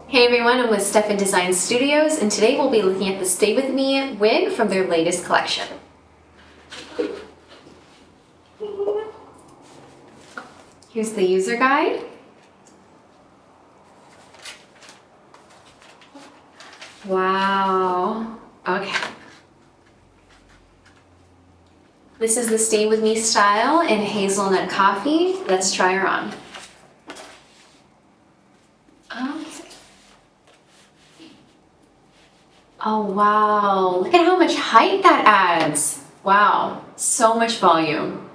Hey everyone, I'm with Stefan Design Studios, and today we'll be looking at the Stay With Me wig from their latest collection. Here's the user guide. Wow. Okay. This is the Stay With Me style in hazelnut coffee. Let's try her on. Oh wow, look at how much height that adds. Wow, so much volume.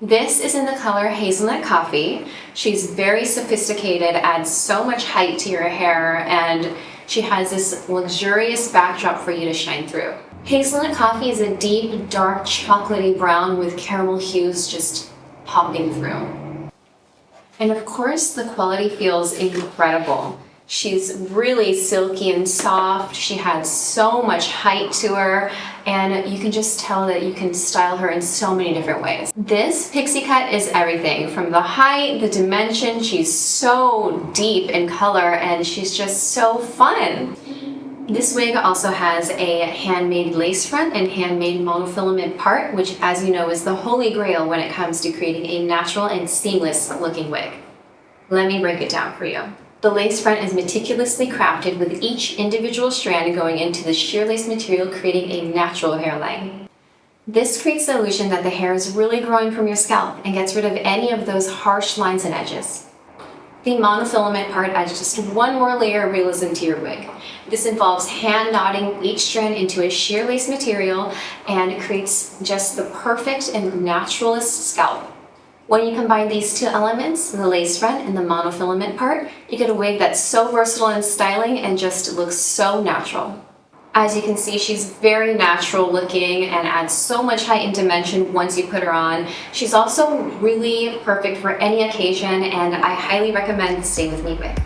This is in the color Hazelnut Coffee. She's very sophisticated, adds so much height to your hair, and she has this luxurious backdrop for you to shine through. Hazelnut Coffee is a deep, dark, chocolatey brown with caramel hues just popping through. And of course, the quality feels incredible. She's really silky and soft. She has so much height to her, and you can just tell that you can style her in so many different ways. This pixie cut is everything from the height, the dimension. She's so deep in color, and she's just so fun. This wig also has a handmade lace front and handmade monofilament part, which, as you know, is the holy grail when it comes to creating a natural and seamless looking wig. Let me break it down for you. The lace front is meticulously crafted with each individual strand going into the sheer lace material, creating a natural hairline. This creates the illusion that the hair is really growing from your scalp and gets rid of any of those harsh lines and edges. The monofilament part adds just one more layer of realism to your wig. This involves hand knotting each strand into a sheer lace material and creates just the perfect and naturalist scalp. When you combine these two elements, the lace front and the monofilament part, you get a wig that's so versatile in styling and just looks so natural. As you can see, she's very natural looking and adds so much height and dimension once you put her on. She's also really perfect for any occasion, and I highly recommend Stay With Me wig.